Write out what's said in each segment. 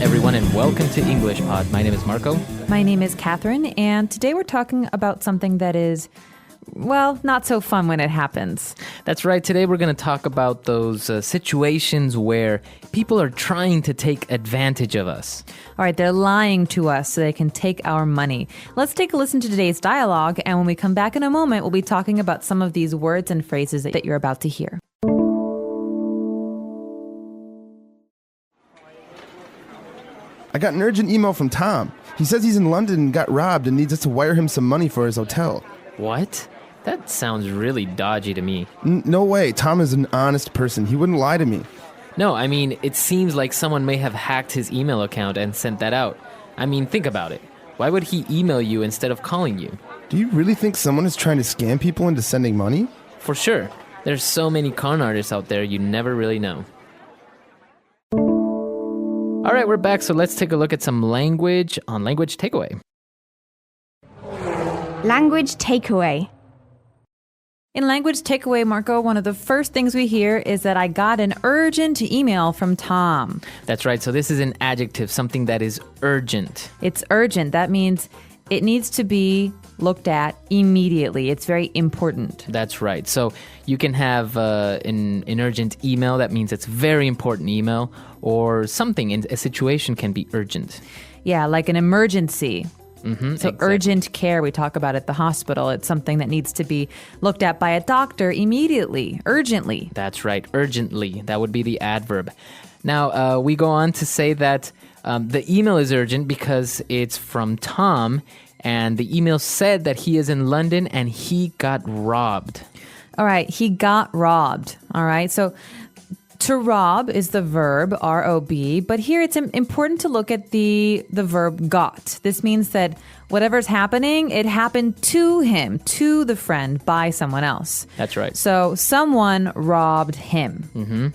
everyone, and welcome to English Pod. My name is Marco. My name is Catherine, and today we're talking about something that is, well, not so fun when it happens. That's right. Today we're going to talk about those situations where people are trying to take advantage of us. All right, they're lying to us so they can take our money. Let's take a listen to today's dialogue, and when we come back in a moment, we'll be talking about some of these words and phrases that you're about to hear. I got an urgent email from Tom. He says he's in London and got robbed and needs us to wire him some money for his hotel. What? That sounds really dodgy to me. No way. Tom is an honest person. He wouldn't lie to me. No, I mean, it seems like someone may have hacked his email account and sent that out. I mean, think about it. Why would he email you instead of calling you? Do you really think someone is trying to scam people into sending money? For sure. There's so many con artists out there, you never really know. All right, we're back, so let's take a look at some language on Language Takeaway. Language takeaway. In Language Takeaway, Marco, one of the first things we hear is that I got an urgent email from Tom. That's right, so this is an adjective, something that is urgent. It's urgent. That means it needs to be looked at immediately. It's very important. That's right. So you can have an urgent email. That means it's very important email, or something in a situation can be urgent. Yeah, like an emergency. So exactly. Urgent care, we talk about at the hospital. It's something that needs to be looked at by a doctor immediately, urgently. That's right, urgently. That would be the adverb. Now, we go on to say that the email is urgent because it's from Tom, and the email said that he is in London and he got robbed. All right, he got robbed. All right, so to rob is the verb, R-O-B, but here it's important to look at the verb got. This means that whatever's happening, it happened to him, to the friend, by someone else. That's right. So someone robbed him. Mm-hmm.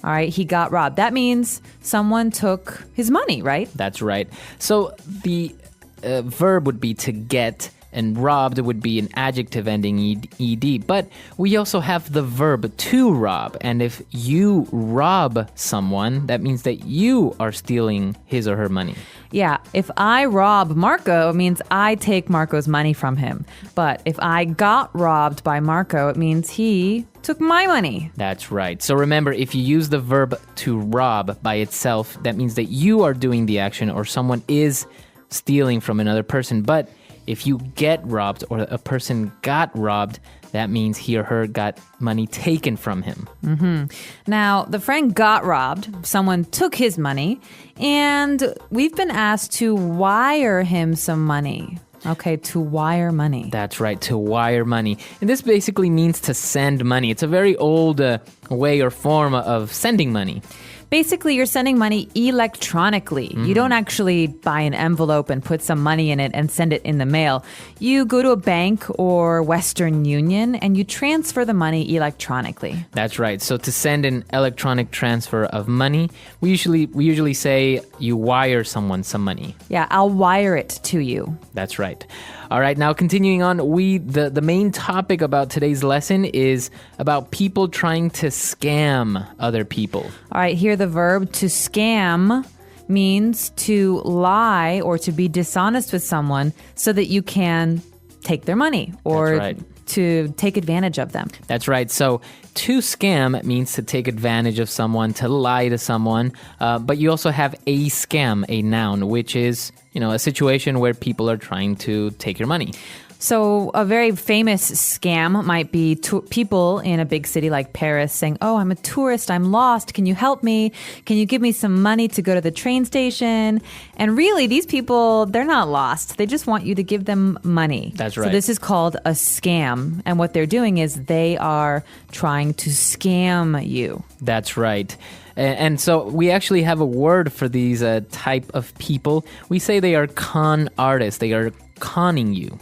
All right, he got robbed. That means someone took his money, right? That's right. So the verb would be to get, and robbed would be an adjective ending ed. But we also have the verb to rob. And if you rob someone, that means that you are stealing his or her money. Yeah, if I rob Marco, it means I take Marco's money from him. But if I got robbed by Marco, it means he took my money. That's right. So remember, if you use the verb to rob by itself, that means that you are doing the action or someone is stealing from another person. But if you get robbed or a person got robbed, that means he or her got money taken from him. Mm-hmm. Now, the friend got robbed. Someone took his money, and we've been asked to wire him some money. Okay, to wire money. That's right, to wire money. And this basically means to send money. It's a very old way or form of sending money. Basically, you're sending money electronically. Mm-hmm. You don't actually buy an envelope and put some money in it and send it in the mail. You go to a bank or Western Union and you transfer the money electronically. That's right. So to send an electronic transfer of money, we usually say you wire someone some money. Yeah, I'll wire it to you. That's right. All right, now continuing on, the main topic about today's lesson is about people trying to scam other people. All right, here the verb to scam means to lie or to be dishonest with someone so that you can take their money or to take advantage of them. That's right. So to scam means to take advantage of someone, to lie to someone. But you also have a scam, a noun, which is, a situation where people are trying to take your money. So a very famous scam might be people in a big city like Paris saying, oh, I'm a tourist, I'm lost, can you help me? Can you give me some money to go to the train station? And really, these people, they're not lost. They just want you to give them money. That's right. So this is called a scam. And what they're doing is they are trying to scam you. That's right. And so we actually have a word for these type of people. We say they are con artists. They are conning you.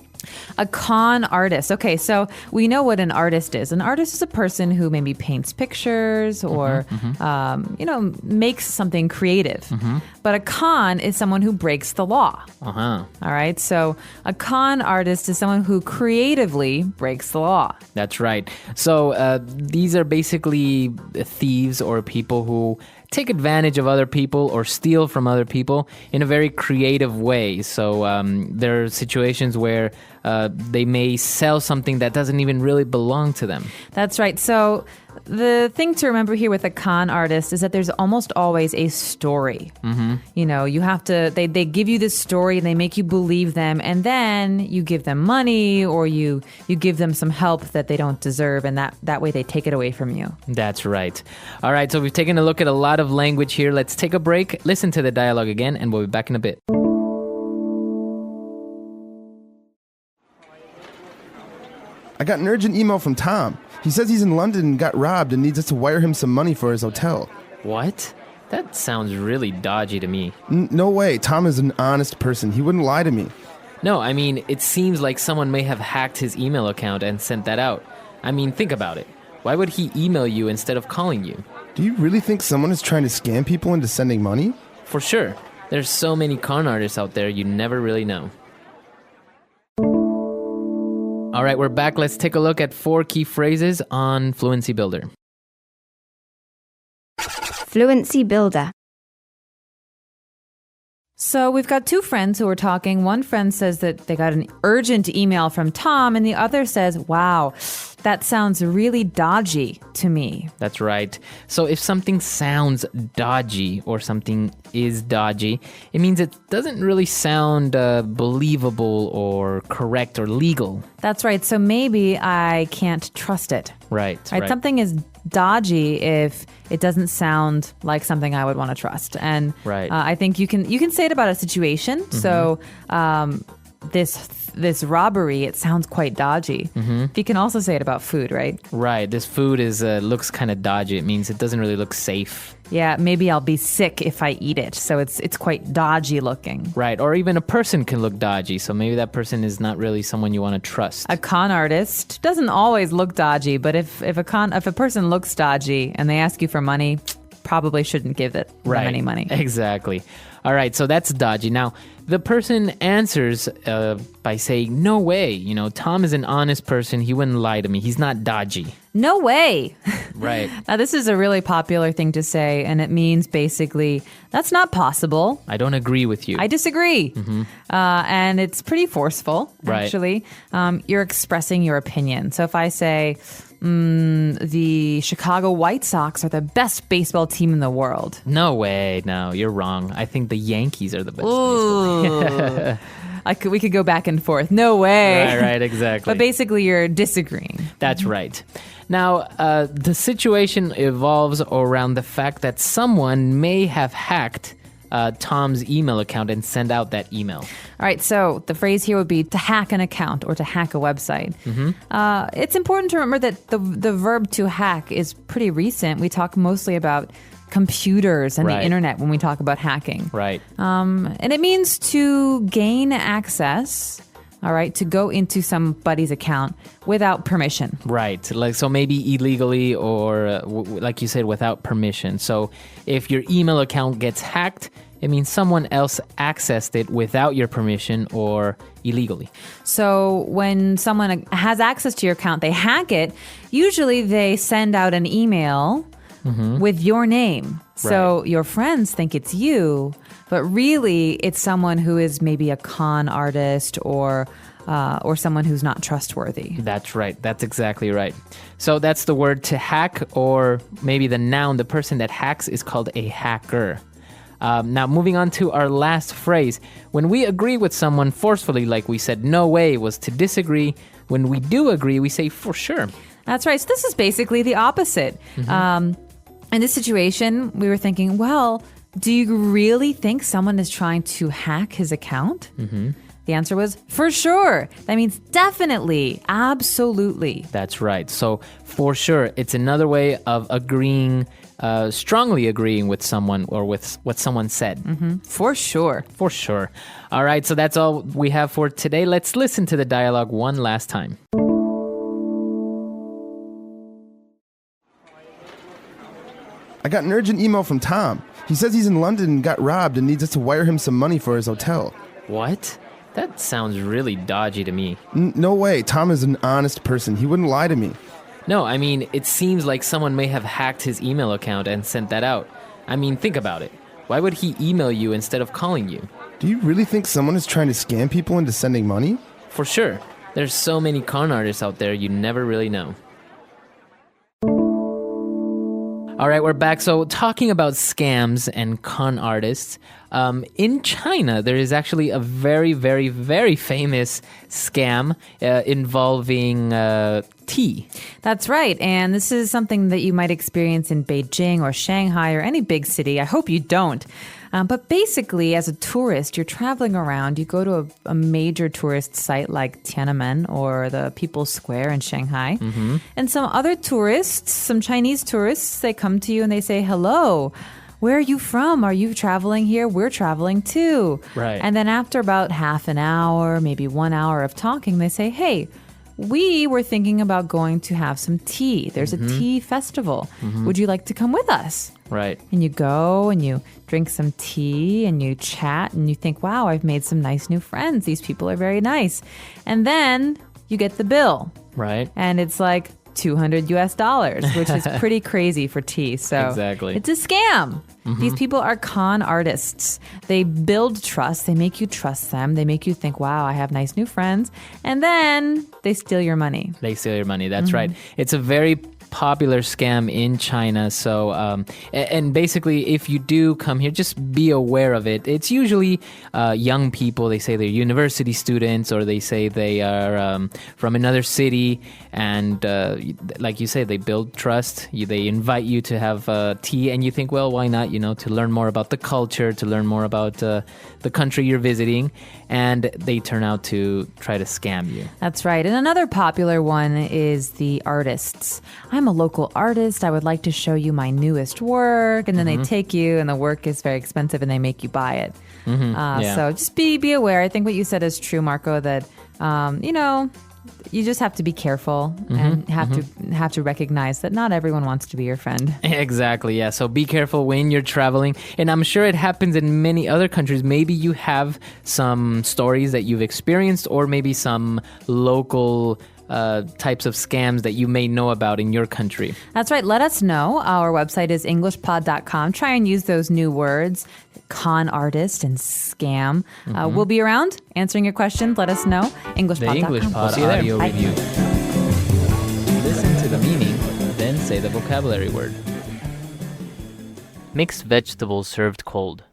A con artist. Okay, so we know what an artist is. An artist is a person who maybe paints pictures or, makes something creative. Mm-hmm. But a con is someone who breaks the law. Uh-huh. All right, so a con artist is someone who creatively breaks the law. That's right. So these are basically thieves or people who take advantage of other people or steal from other people in a very creative way. So there are situations where they may sell something that doesn't even really belong to them. That's right. So the thing to remember here with a con artist is that there's almost always a story. Mm-hmm. You know, you have to, they give you this story and they make you believe them, and then you give them money or you give them some help that they don't deserve, and that way they take it away from you. That's right. All right, so we've taken a look at a lot of language here. Let's take a break, listen to the dialogue again, and we'll be back in a bit. I got an urgent email from Tom. He says he's in London and got robbed and needs us to wire him some money for his hotel. What? That sounds really dodgy to me. No way. Tom is an honest person. He wouldn't lie to me. No, I mean, it seems like someone may have hacked his email account and sent that out. I mean, think about it. Why would he email you instead of calling you? Do you really think someone is trying to scam people into sending money? For sure. There's so many con artists out there, you never really know. All right, we're back. Let's take a look at 4 key phrases on Fluency Builder. Fluency Builder. So we've got 2 friends who are talking. One friend says that they got an urgent email from Tom, and the other says, wow, that sounds really dodgy to me. That's right. So if something sounds dodgy or something is dodgy, it means it doesn't really sound believable or correct or legal. That's right. So maybe I can't trust it. Right. Something is dodgy if it doesn't sound like something I would want to trust. And right. I think you can say it about a situation. Mm-hmm. So this robbery, it sounds quite dodgy. Mm-hmm. You can also say it about food, right? Right. This food is looks kind of dodgy. It means it doesn't really look safe. Yeah, maybe I'll be sick if I eat it. So it's quite dodgy looking. Right. Or even a person can look dodgy. So maybe that person is not really someone you want to trust. A con artist doesn't always look dodgy, but if a person looks dodgy and they ask you for money, probably shouldn't give them any money. Exactly. All right, so that's dodgy. Now, the person answers by saying, no way. You know, Tom is an honest person. He wouldn't lie to me. He's not dodgy. No way. Right. Now, this is a really popular thing to say, and it means basically, that's not possible. I don't agree with you. I disagree. Mm-hmm. And it's pretty forceful, actually. Right. You're expressing your opinion. So if I say, the Chicago White Sox are the best baseball team in the world. No way. No, you're wrong. I think the Yankees are the best baseball team. We could go back and forth. No way. Right, exactly. But basically, you're disagreeing. That's right. Now, the situation evolves around the fact that someone may have hacked Tom's email account and send out that email. All right, so the phrase here would be to hack an account or to hack a website. Mm-hmm. It's important to remember that the verb to hack is pretty recent. We talk mostly about computers and the internet when we talk about hacking. Right. And it means to gain access, all right, to go into somebody's account without permission. Right. Like, so maybe illegally or like you said, without permission. So if your email account gets hacked, it means someone else accessed it without your permission or illegally. So when someone has access to your account, they hack it. Usually they send out an email with your name. So your friends think it's you, but really it's someone who is maybe a con artist or someone who's not trustworthy. That's right. That's exactly right. So that's the word to hack, or maybe the noun, the person that hacks is called a hacker. Now, moving on to our last phrase. When we agree with someone forcefully, like we said, no way, was to disagree. When we do agree, we say for sure. That's right. So this is basically the opposite. In this situation, we were thinking, well, do you really think someone is trying to hack his account? The answer was, for sure. That means definitely, absolutely. That's right. So for sure, it's another way of agreeing, strongly agreeing with someone or with what someone said. For sure. For sure. All right, so that's all we have for today. Let's listen to the dialogue one last time. I got an urgent email from Tom. He says he's in London and got robbed and needs us to wire him some money for his hotel. What? That sounds really dodgy to me. No way. Tom is an honest person. He wouldn't lie to me. No, I mean, it seems like someone may have hacked his email account and sent that out. I mean, think about it. Why would he email you instead of calling you? Do you really think someone is trying to scam people into sending money? For sure. There's so many con artists out there, you never really know. All right, we're back. So talking about scams and con artists, in China, there is actually a very, very, very famous scam involving tea. That's right. And this is something that you might experience in Beijing or Shanghai or any big city. I hope you don't. But basically, as a tourist, you're traveling around. You go to a major tourist site like Tiananmen or the People's Square in Shanghai. Mm-hmm. And some other tourists, some Chinese tourists, they come to you and they say, hello, where are you from? Are you traveling here? We're traveling too. Right. And then after about half an hour, maybe 1 hour of talking, they say, hey, we were thinking about going to have some tea. There's a tea festival. Would you like to come with us? Right. And you go and you drink some tea and you chat and you think, wow, I've made some nice new friends. These people are very nice. And then you get the bill. Right. And it's like $200, which is pretty crazy for tea. So Exactly. it's a scam. These people are con artists. They build trust. They make you trust them. They make you think, wow, I have nice new friends. And then they steal your money. They steal your money. That's right. It's a very popular scam in China. So, and basically, if you do come here, just be aware of it. It's usually young people. They say they're university students, or they say they are from another city. And like you say, they build trust. They invite you to have tea, and you think, well, why not? You know, to learn more about the culture, to learn more about the country you're visiting, and they turn out to try to scam you. That's right. And another popular one is the artists. I'm a local artist. I would like to show you my newest work. And then they take you, and the work is very expensive, and they make you buy it. Yeah. So just be aware. I think what you said is true, Marco, that, you just have to be careful and have to recognize that not everyone wants to be your friend. Exactly, yeah. So be careful when you're traveling. And I'm sure it happens in many other countries. Maybe you have some stories that you've experienced, or maybe some local types of scams that you may know about in your country. That's right. Let us know. Our website is englishpod.com. Try and use those new words, con artist and scam. We'll be around answering your questions. Let us know. Englishpod.com. The English Pod We'll see you there. audio Bye. review. Listen to the meaning, then say the vocabulary word. Mixed vegetables served cold.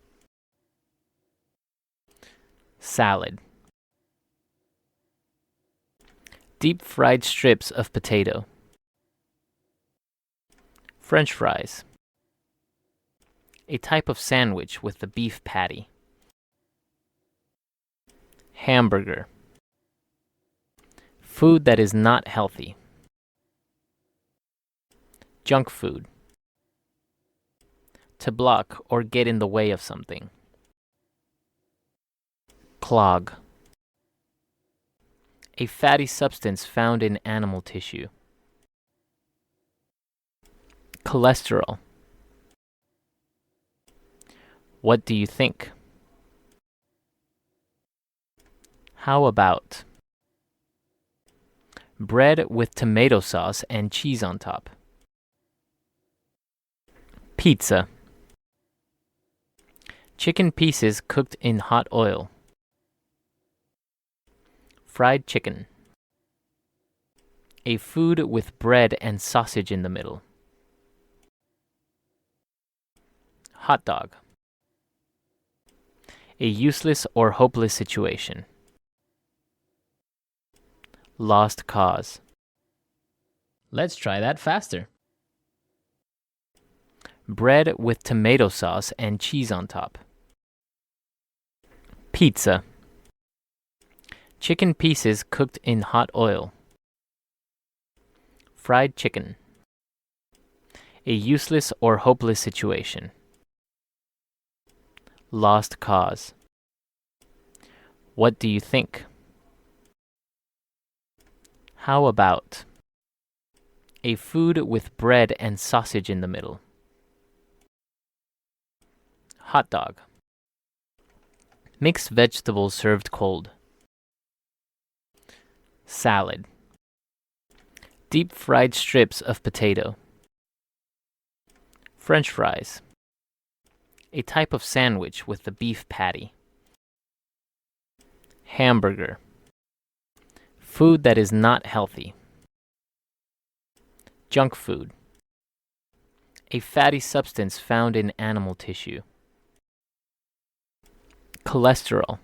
Salad. Deep fried strips of potato. French fries. A type of sandwich with the beef patty. Hamburger. Food that is not healthy. Junk food. To block or get in the way of something. Clog. A fatty substance found in animal tissue. Cholesterol. What do you think? How about bread with tomato sauce and cheese on top? Pizza. Chicken pieces cooked in hot oil. Fried chicken. A food with bread and sausage in the middle. Hot dog. A useless or hopeless situation. Lost cause. Let's try that faster. Bread with tomato sauce and cheese on top. Pizza. Chicken pieces cooked in hot oil. Fried chicken. A useless or hopeless situation. Lost cause. What do you think? How about a food with bread and sausage in the middle? Hot dog. Mixed vegetables served cold. Salad. Deep fried strips of potato. French fries. A type of sandwich with the beef patty. Hamburger. Food that is not healthy. Junk food. A fatty substance found in animal tissue. Cholesterol.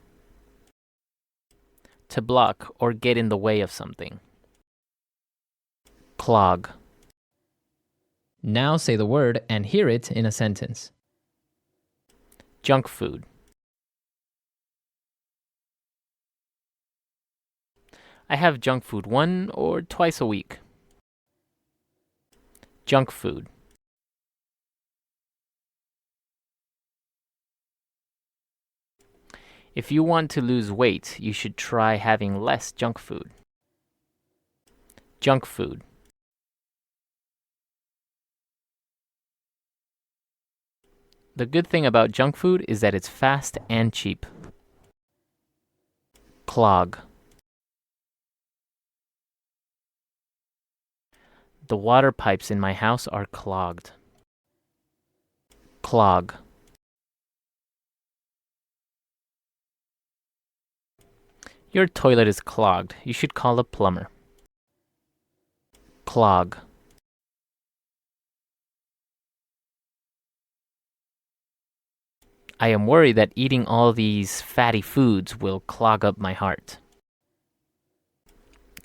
To block or get in the way of something. Clog. Now say the word and hear it in a sentence. Junk food. I have junk food 1 or twice a week. Junk food. If you want to lose weight, you should try having less junk food. Junk food. The good thing about junk food is that it's fast and cheap. Clog. The water pipes in my house are clogged. Clog. Your toilet is clogged. You should call a plumber. Clog. I am worried that eating all these fatty foods will clog up my heart.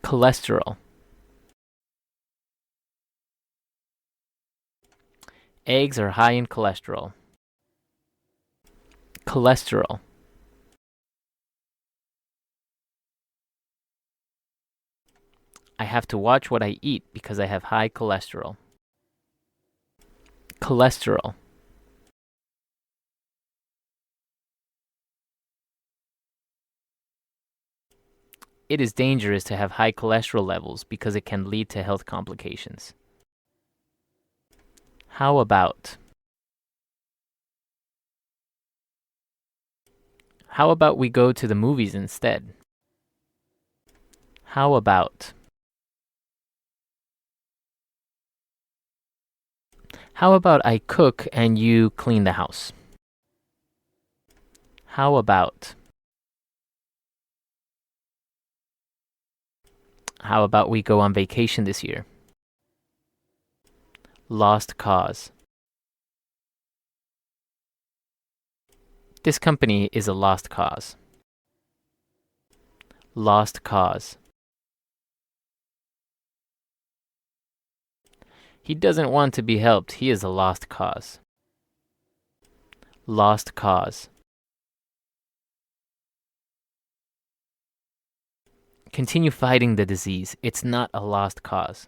Cholesterol. Eggs are high in cholesterol. Cholesterol. I have to watch what I eat because I have high cholesterol. Cholesterol. It is dangerous to have high cholesterol levels because it can lead to health complications. How about? How about we go to the movies instead? How about? How about I cook and you clean the house? How about? How about we go on vacation this year? Lost cause. This company is a lost cause. Lost cause. He doesn't want to be helped. He is a lost cause. Lost cause. Continue fighting the disease. It's not a lost cause.